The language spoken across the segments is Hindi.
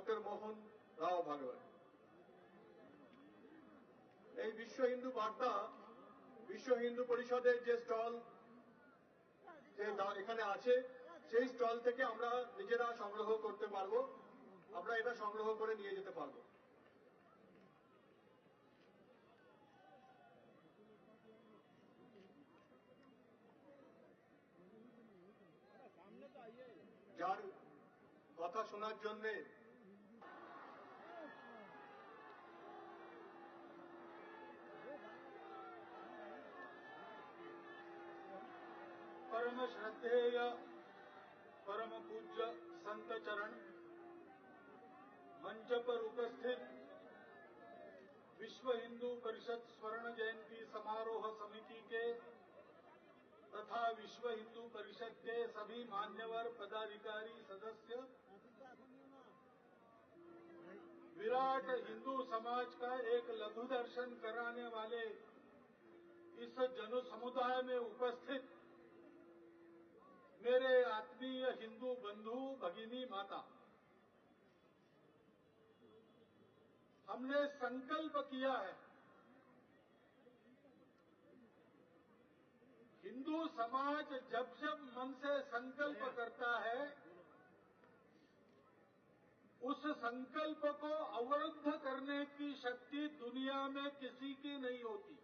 ডক্টর মোহন রাও ভাগবত। এই বিশ্ব হিন্দু বার্তা, বিশ্ব হিন্দু পরিষদের যে স্টল এখানে আছে, সেই স্টল থেকে আমরা নিজেরা সংগ্রহ করতে পারবো, আমরা এটা সংগ্রহ করে নিয়ে যেতে পারবো। যার কথা শোনার জন্য परम श्रद्धेय परम पूज्य संत चरण मंच पर उपस्थित विश्व हिंदू परिषद स्वर्ण जयंती समारोह समिति के तथा विश्व हिंदू परिषद के सभी मान्यवर पदाधिकारी सदस्य, विराट हिंदू समाज का एक लघु दर्शन कराने वाले इस जन समुदाय में उपस्थित मेरे आत्मीय हिंदू बंधु भगिनी माता, हमने संकल्प किया है हिंदू समाज जब जब मन से संकल्प करता है उस संकल्प को अवरुद्ध करने की शक्ति दुनिया में किसी की नहीं होती।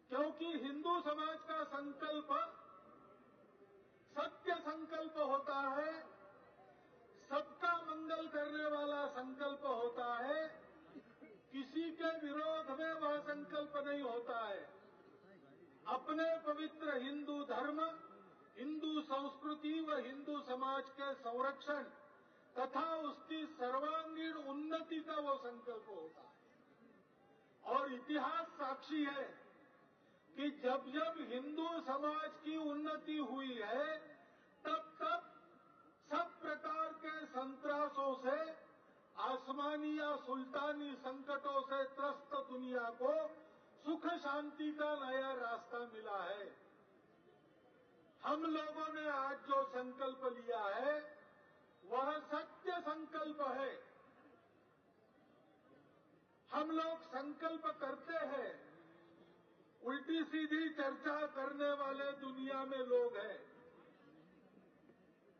क्योंकि हिंदू समाज का संकल्प सत्य संकल्प होता है, सबका मंगल करने वाला संकल्प होता है, किसी के विरोध में वह संकल्प नहीं होता है। अपने पवित्र हिंदू धर्म, हिंदू संस्कृति व हिंदू समाज के संरक्षण तथा उसकी सर्वांगीण उन्नति का वो संकल्प होता है। और इतिहास साक्षी है कि जब जब हिंदू समाज की उन्नति हुई है तब तब सब प्रकार के संत्रासों से, आसमानी या सुल्तानी संकटों से त्रस्त दुनिया को सुख शांति का नया रास्ता मिला है। हम लोगों ने आज जो संकल्प लिया है वह सत्य संकल्प है। हम लोग संकल्प करते हैं, उल्टी सीधी चर्चा करने वाले दुनिया में लोग हैं,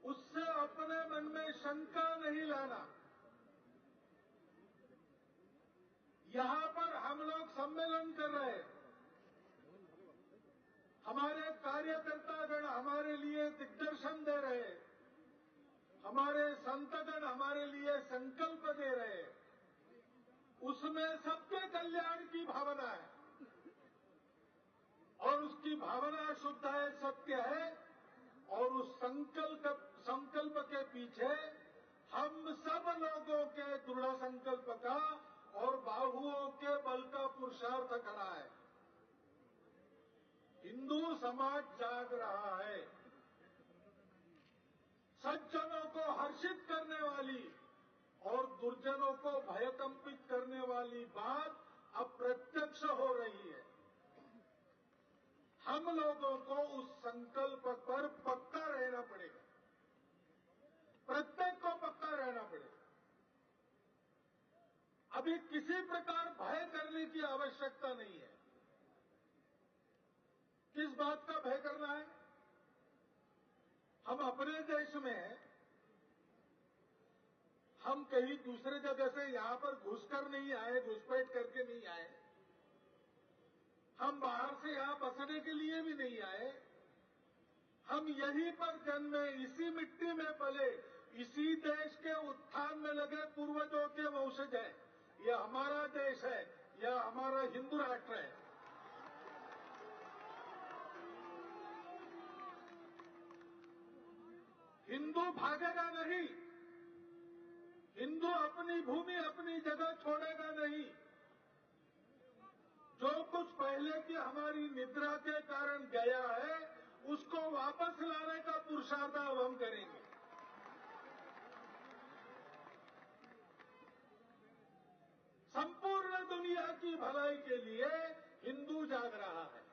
उससे अपने मन में शंका नहीं लाना। यहां पर हम लोग सम्मेलन कर रहे हैं, हमारे कार्यकर्तागण हमारे लिए दिग्दर्शन दे रहे हैं, हमारे संतगण हमारे लिए संकल्प दे रहे हैं, उसमें सबके कल्याण की भावना है और उसकी भावना शुद्ध है, सत्य है। और उस संकल्प के पीछे हम सब लोगों के दृढ़ संकल्प का और बाहुओं के बल का पुरुषार्थ खड़ा है। हिंदू समाज जाग रहा है। सज्जनों को हर्षित करने वाली और दुर्जनों को भयकंपित करने वाली बात अब प्रत्यक्ष हो रही है। हम लोगों को उस संकल्प पर पक्का रहना पड़ेगा, प्रत्येक को पक्का रहना पड़ेगा। अभी किसी प्रकार भय करने की आवश्यकता नहीं है। किस बात का भय करना है? हम अपने देश में हैं, हम कहीं दूसरे जगह से यहां पर घुसकर नहीं आए, घुसपैठ करके नहीं आए, हम बाहर से यहां बसने के लिए भी नहीं आए। हम यहीं पर जन्मे, इसी मिट्टी में पले, इसी देश के उत्थान में लगे पूर्वजों के वंशज हैं। यह हमारा देश है, यह हमारा हिंदू राष्ट्र है। हिंदू भागेगा नहीं, हिंदू अपनी भूमि अपनी जगह छोड़ेगा नहीं। जो कुछ पहले की हमारी निद्रा के कारण गया है उसको वापस लाने का पुरुषार्थ अब हम करेंगे। संपूर्ण दुनिया की भलाई के लिए हिंदू जाग रहा है।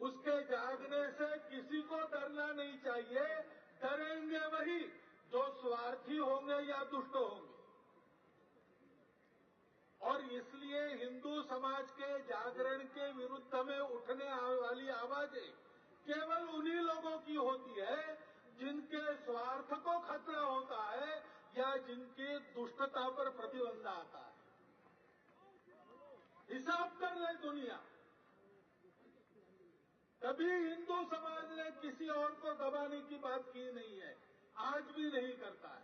उसके जागने से किसी को डरना नहीं चाहिए। डरेंगे वही जो स्वार्थी होंगे या दुष्ट होंगे। और इसलिए हिंदू समाज के जागरण के विरुद्ध में उठने वाली आवाजें केवल उन्हीं लोगों की होती है जिनके स्वार्थ को खतरा होता है या जिनकी दुष्टता पर प्रतिबंध आता है। हिसाब कर ले दुनिया। कभी हिंदू समाज ने किसी और को दबाने की बात की नहीं है, आज भी नहीं करता है।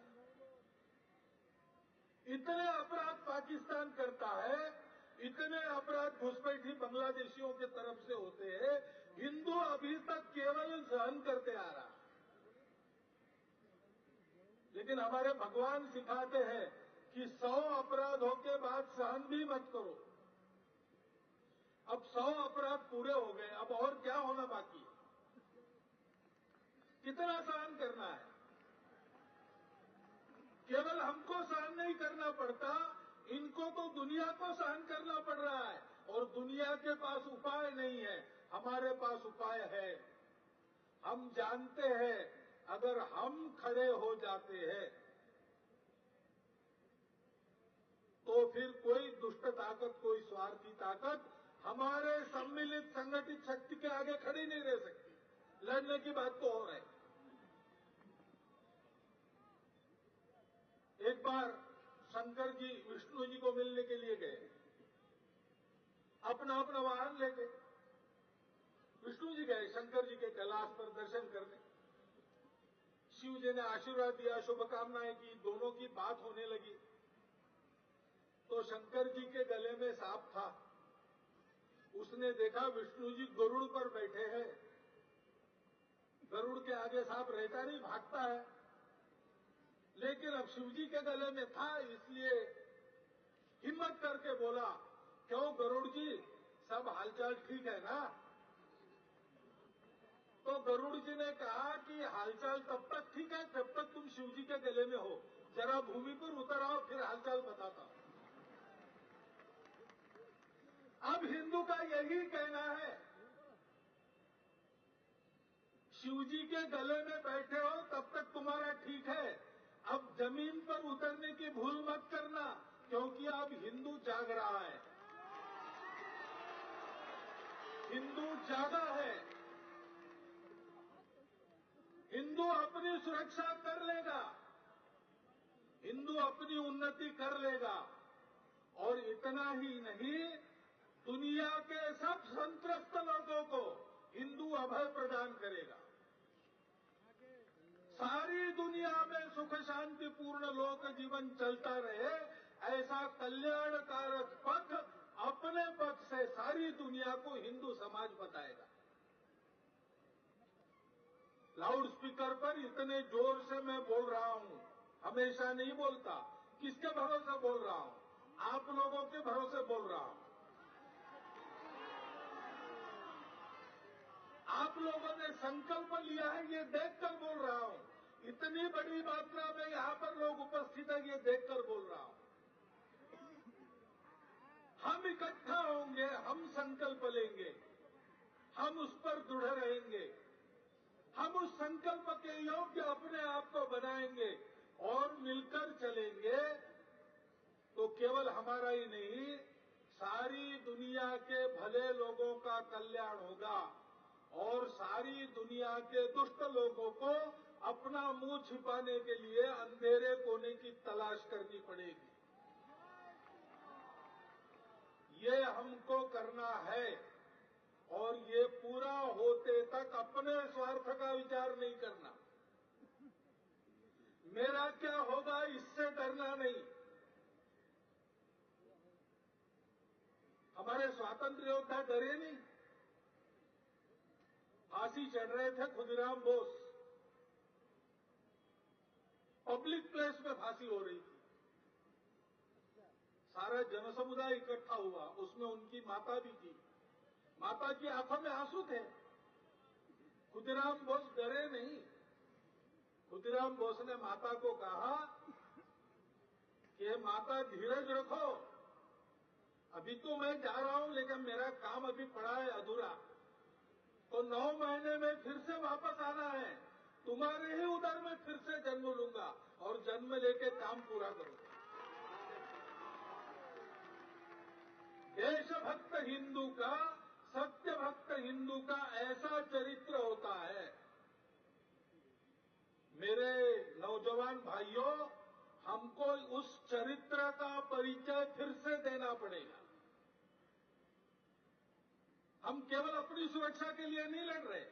इतने अपराध पाकिस्तान करता है, इतने अपराध घुसपैठी बांग्लादेशियों की तरफ से होते हैं, हिंदू अभी तक केवल सहन करते आ रहा है। लेकिन हमारे भगवान सिखाते हैं कि 100 अपराधों के बाद सहन भी मत करो। अब 100 अपराध पूरे हो गए, अब और क्या होना बाकी है? कितना सहन करना है? केवल हमको सहन नहीं करना पड़ता, इनको तो दुनिया को सहन करना पड़ रहा है। और दुनिया के पास उपाय नहीं है, हमारे पास उपाय है। हम जानते हैं अगर हम खड़े हो जाते हैं तो फिर कोई दुष्ट ताकत, कोई स्वार्थी ताकत हमारे सम्मिलित संगठित शक्ति के आगे खड़ी नहीं रह सकती। लड़ने की बात तो हो रही। एक बार शंकर जी विष्णु जी को मिलने के लिए गए, अपना अपना वाहन लेके विष्णु जी गए शंकर जी के कैलाश पर दर्शन करने। शिव जी ने आशीर्वाद दिया, शुभकामनाएं की, दोनों की बात होने लगी। तो शंकर जी के गले में सांप था। उसने देखा विष्णु जी गरुड़ पर बैठे हैं, गरुड़ के आगे सांप रहता नहीं, भागता है। लेकिन अब शिव जी के गले में था, इसलिए हिम्मत करके बोला, क्यों गरुड़ जी, सब हालचाल ठीक है ना? तो गरुड़ जी ने कहा कि हालचाल तब तक ठीक है जब तक तुम शिव जी के गले में हो। जरा भूमि पर उतर आओ, फिर हालचाल बताता हूं। अब हिंदू का यही कहना है, शिव जी के गले में बैठे हो तब तक तुम्हारा ठीक है, अब जमीन पर उतरने की भूल मत करना, क्योंकि अब हिंदू जाग रहा है। हिंदू जागा है। हिंदू अपनी सुरक्षा कर लेगा, हिंदू अपनी उन्नति कर लेगा। और इतना ही नहीं, दुनिया के सब संत्रस्त लोगों को हिंदू अभय प्रदान करेगा। सारी दुनिया में सुख शांतिपूर्ण लोक जीवन चलता रहे, ऐसा कल्याणकारक पथ अपने पथ से सारी दुनिया को हिंदू समाज बताएगा। लाउड स्पीकर पर इतने जोर से मैं बोल रहा हूं, हमेशा नहीं बोलता। किसके भरोसे बोल रहा हूं? आप लोगों के भरोसे बोल रहा हूं। आप लोगों ने संकल्प लिया है, ये देखकर बोल रहा हूं। इतनी बड़ी मात्रा में यहां पर लोग उपस्थित हैं, ये देखकर बोल रहा हूं। हम इकट्ठा होंगे, हम संकल्प लेंगे, हम उस पर दृढ़ रहेंगे, हम उस संकल्प के योग्य अपने आप को बनाएंगे और मिलकर चलेंगे तो केवल हमारा ही नहीं, सारी दुनिया के भले लोगों का कल्याण होगा और सारी दुनिया के दुष्ट लोगों को अपना मुंह छिपाने के लिए अंधेरे कोने की तलाश करनी पड़ेगी। ये हमको करना है और ये पूरा होते तक अपने स्वार्थ का विचार नहीं करना। मेरा क्या होगा इससे डरना नहीं। हमारे स्वातंत्र योद्धा डरे नहीं। फांसी चढ़ रहे थे खुदीराम बोस, पब्लिक प्लेस में फांसी हो रही थी। सारा जनसमुदाय इकट्ठा हुआ, उसमें उनकी माता भी थी। माता की आंखों में आंसू थे। खुदीराम बोस डरे नहीं। खुदीराम बोस ने माता को कहा कि माता धीरज रखो, अभी तो मैं जा रहा हूं लेकिन मेरा काम अभी पड़ा है अधूरा। तो 9 महीने में फिर से वापस आना है, तुम्हारे ही उदर में फिर से जन्म लूंगा और जन्म लेके काम पूरा करूंगा। देशभक्त हिंदू का, सत्य भक्त हिंदू का ऐसा चरित्र होता है। मेरे नौजवान भाइयों, हमको उस चरित्र का परिचय फिर से देना पड़ेगा। हम केवल अपनी सुरक्षा के लिए नहीं लड़ रहे,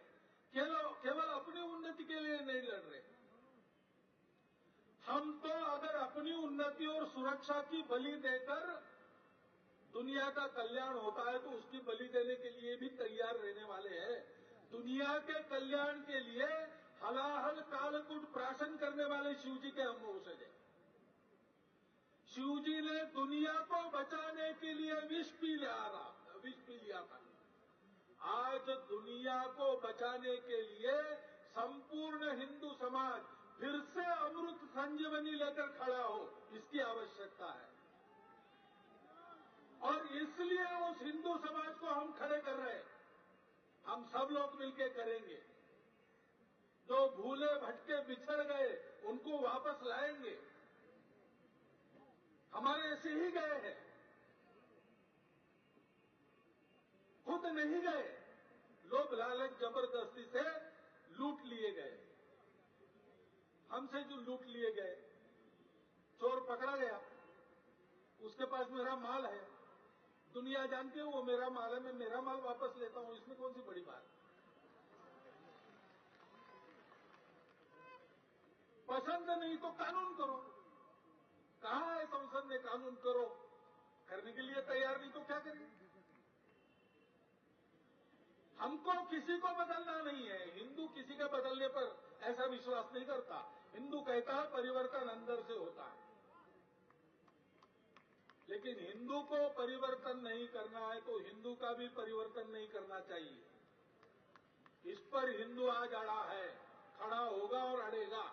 केवल अपनी उन्नति के लिए नहीं लड़ रहे। हम तो अगर अपनी उन्नति और सुरक्षा की बलि देकर दुनिया का कल्याण होता है तो उसकी बलि देने के लिए भी तैयार रहने वाले हैं। दुनिया के कल्याण के लिए हलाहल कालकूट प्राशन करने वाले शिव जी के हम वंशज हैं। शिव जी ने दुनिया को बचाने के लिए विष पी लिया था। आज दुनिया को बचाने के लिए संपूर्ण हिंदू समाज फिर से अमृत संजीवनी लेकर खड़ा हो, इसकी आवश्यकता है। और इसलिए उस हिंदू समाज को हम खड़े कर रहे हैं। हम सब लोग मिलकर करेंगे। जो भूले भटके बिछड़ गए उनको वापस लाएंगे। हमारे ऐसे ही गए हैं, खुद नहीं गए, लोभ लालच जबरदस्ती से लूट लिए गए। हमसे जो लूट लिए गए, चोर पकड़ा गया, उसके पास मेरा माल है, दुनिया जानती है वो मेरा माल है, मैं मेरा माल वापस लेता हूं, इसमें कौन सी बड़ी बात। पसंद नहीं तो कानून करो। कहा है संसद ने कानून करो, करने के लिए तैयार नहीं तो क्या करें। हमको किसी को बदलना नहीं है। हिंदू किसी के बदलने पर ऐसा विश्वास नहीं करता। हिंदू कहता है परिवर्तन अंदर से होता है। लेकिन हिंदू को परिवर्तन नहीं करना है तो हिंदू का भी परिवर्तन नहीं करना चाहिए। इस पर हिंदू आज अड़ा है, खड़ा होगा और अड़ेगा।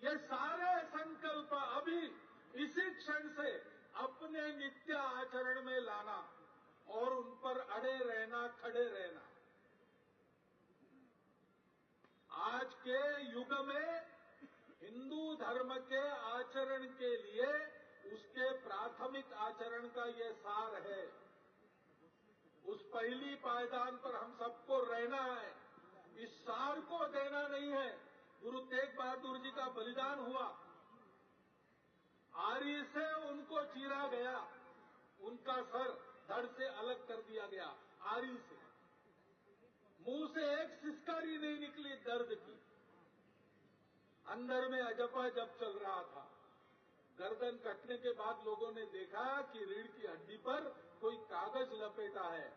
ये सारे संकल्प अभी इसी क्षण से अपने नित्य आचरण में लाना और उन पर अड़े रहना, खड़े रहना। आज के युग में हिंदू धर्म के आचरण के लिए उसके प्राथमिक आचरण का ये सार है। उस पहली पायदान पर हम सबको रहना है। इस सार को देना नहीं है। गुरु तेग बहादुर जी का बलिदान हुआ, आरी से उनको चीरा गया, उनका सर धड़ से अलग कर दिया गया आरी से। मुंह से एक सिसकारी नहीं निकली दर्द की। अंदर में अजपा जब चल रहा था। गर्दन कटने के बाद लोगों ने देखा कि रीढ़ की हड्डी पर कोई कागज लपेटा है।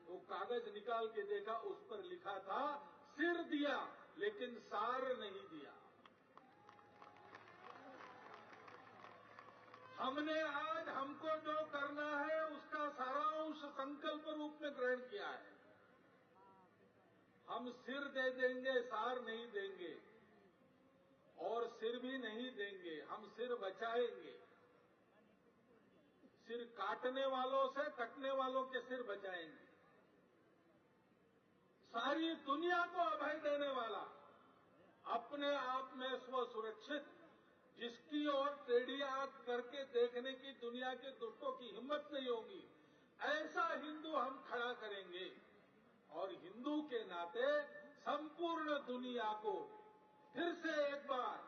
वो कागज निकाल के देखा, उस पर लिखा था सिर दिया लेकिन सार नहीं दिया। हमने आज हमको जो करना है उसका सारांश संकल्प रूप में ग्रहण किया है। हम सिर दे देंगे, सार नहीं देंगे, और सिर भी नहीं देंगे। हम सिर बचाएंगे। सिर काटने वालों से कटने वालों के सिर बचाएंगे। सारी दुनिया को अभय देने वाला, अपने आप में स्व सुरक्षित, जिसकी ओर टेढ़ी आंख करके देखने की दुनिया के दुष्टों की हिम्मत नहीं होगी, ऐसा हिंदू हम खड़ा करेंगे। और हिंदू के नाते संपूर्ण दुनिया को फिर से एक बार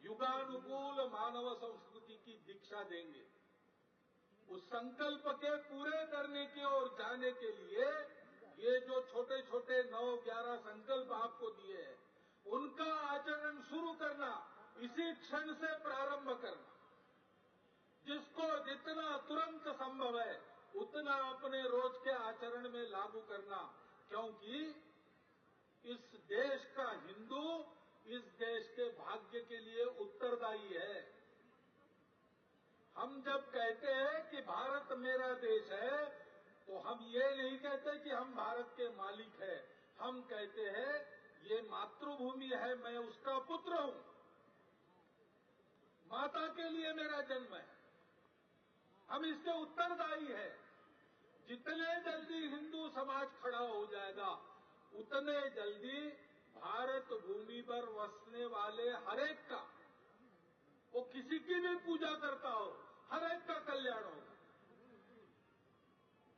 युगानुकूल मानव संस्कृति की दीक्षा देंगे। उस संकल्प के पूरे करने की ओर जाने के लिए ये जो छोटे छोटे 9-11 संकल्प आपको दिए हैं, उनका आचरण शुरू करना, इसी क्षण से प्रारंभ करना। जिसको जितना तुरंत संभव है उतना अपने रोज के आचरण में लागू करना, क्योंकि इस देश का हिंदू इस देश के भाग्य के लिए उत्तरदायी है। हम जब कहते हैं कि भारत मेरा देश है तो हम ये नहीं कहते कि हम भारत के मालिक हैं। हम कहते हैं ये मातृभूमि है, मैं उसका पुत्र हूं, माता के लिए मेरा जन्म है, हम इसके उत्तरदायी हैं। जितने जल्दी हिंदू समाज खड़ा हो जाएगा उतने जल्दी भारत भूमि पर बसने वाले हरेक का, वो किसी की भी पूजा करता हो, हरेक का कल्याण होगा।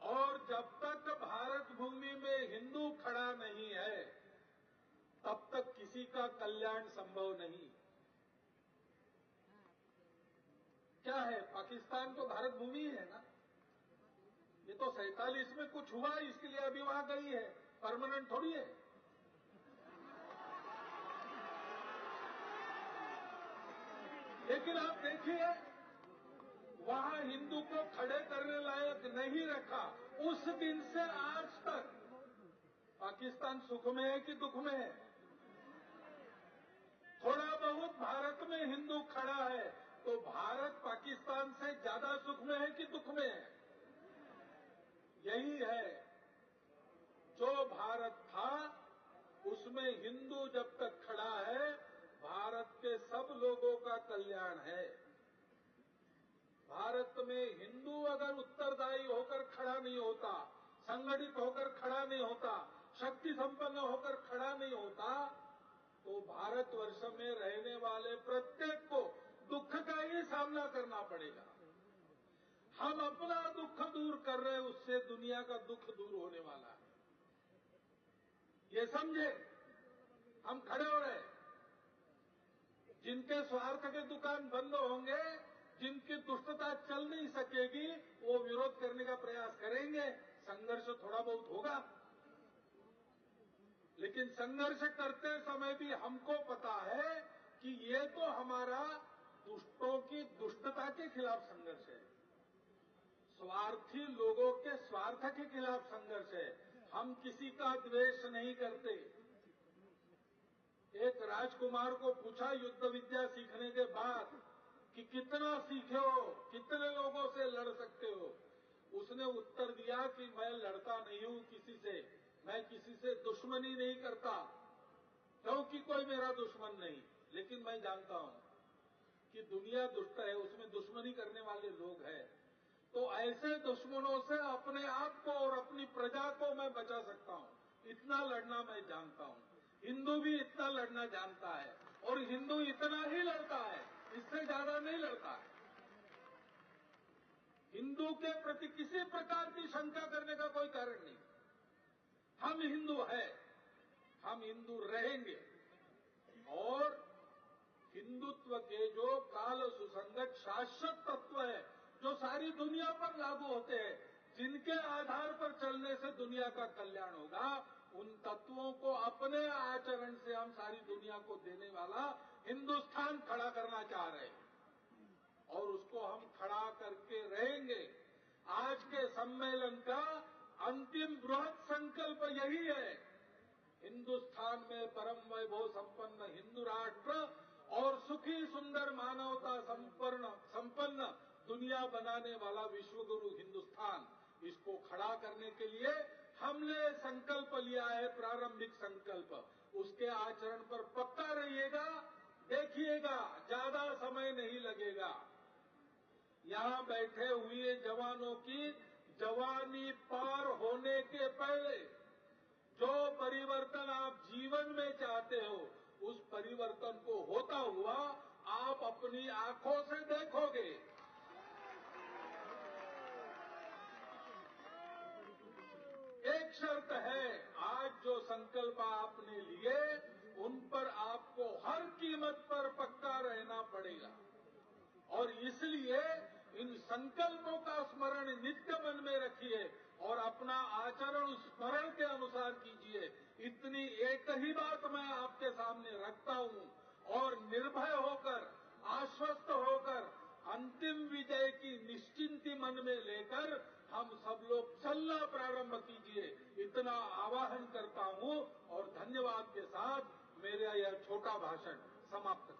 और जब तक भारत भूमि में हिंदू खड़ा नहीं है तब तक किसी का कल्याण संभव नहीं। क्या है, पाकिस्तान तो भारत भूमि है ना, ये तो 47 में कुछ हुआ इसके लिए अभी वहां गई है, परमानेंट थोड़ी है। लेकिन आप देखिए वहां हिंदू को खड़े करने लायक नहीं रखा, उस दिन से आज तक पाकिस्तान सुख में है कि दुख में है? थोड़ा बहुत भारत में हिंदू खड़ा है तो भारत पाकिस्तान से ज्यादा सुख में है कि दुख में है? यही है, जो भारत था उसमें हिंदू जब तक खड़ा है भारत के सब लोगों का कल्याण है। भारत में हिंदू अगर उत्तरदायी होकर खड़ा नहीं होता, संगठित होकर खड़ा नहीं होता, शक्ति संपन्न होकर खड़ा नहीं होता, तो भारतवर्ष में रहने वाले प्रत्येक को दुख का ही सामना करना पड़ेगा। हम अपना दुख दूर कर रहे हैं, उससे दुनिया का दुख दूर होने वाला है, ये समझे। हम खड़े हो रहे हैं, जिनके स्वार्थ के दुकान बंद होंगे, जिनकी दुष्टता चल नहीं सकेगी, वो विरोध करने का प्रयास करेंगे, संघर्ष थोड़ा बहुत होगा। लेकिन संघर्ष करते समय भी हमको पता है कि ये तो हमारा दुष्टों की दुष्टता के खिलाफ संघर्ष है, स्वार्थी लोगों के स्वार्थ के खिलाफ संघर्ष है। हम किसी का द्वेष नहीं करते। एक राजकुमार को पूछा युद्ध विद्या सीखने के बाद कि कितना सीखे हो, कितने लोगों से लड़ सकते हो? उसने उत्तर दिया कि मैं लड़ता नहीं हूं किसी से, मैं किसी से दुश्मनी नहीं करता, क्योंकि कोई मेरा दुश्मन नहीं। लेकिन मैं जानता हूं कि दुनिया दुष्ट है, उसमें दुश्मनी करने वाले लोग हैं, तो ऐसे दुश्मनों से अपने आप को और अपनी प्रजा को मैं बचा सकता हूं। इतना लड़ना मैं जानता हूं। हिंदू भी इतना लड़ना जानता है, और हिंदू इतना ही लड़ता है, इससे ज्यादा नहीं लड़ता है। हिंदू के प्रति किसी प्रकार की शंका करने का कोई कारण नहीं। हम हिंदू हैं, हम हिंदू रहेंगे, और हिंदुत्व के जो काल सुसंगत शाश्वत तत्व है, जो सारी दुनिया पर लागू होते हैं, जिनके आधार पर चलने से दुनिया का कल्याण होगा, उन तत्वों को अपने आचरण से हम सारी दुनिया को देने वाला हिंदुस्तान खड़ा करना चाह रहे हैं, और उसको हम खड़ा करके रहेंगे। आज के सम्मेलन का अंतिम बृहद संकल्प यही है, हिंदुस्तान में परम वैभव संपन्न हिंदू राष्ट्र और सुखी सुंदर मानवता संपन्न दुनिया बनाने वाला विश्वगुरु हिंदुस्तान, इसको खड़ा करने के लिए हमने संकल्प लिया है, प्रारंभिक संकल्प। उसके आचरण पर पक्का रहिएगा, देखिएगा ज्यादा समय नहीं लगेगा। यहां बैठे हुए जवानों की जवानी पार होने के पहले जो परिवर्तन आप जीवन में चाहते हो, उस परिवर्तन को होता हुआ आप अपनी आंखों से देखोगे। एक शर्त है, आज जो संकल्प आपने लिए उन पर आपको हर कीमत पर पक्का रहना पड़ेगा, और इसलिए इन संकल्पों का स्मरण नित्य मन में रखिए और अपना आचरण स्मरण के अनुसार कीजिए। इतनी एक ही बात मैं आपके सामने रखता हूं, और निर्भय होकर, आश्वस्त होकर, अंतिम विजय की निश्चिंती मन में लेकर हम सब लोग चलना प्रारंभ कीजिए, इतना आह्वान करता हूं, और धन्यवाद के साथ मेरा यह छोटा भाषण समाप्त करता हूं।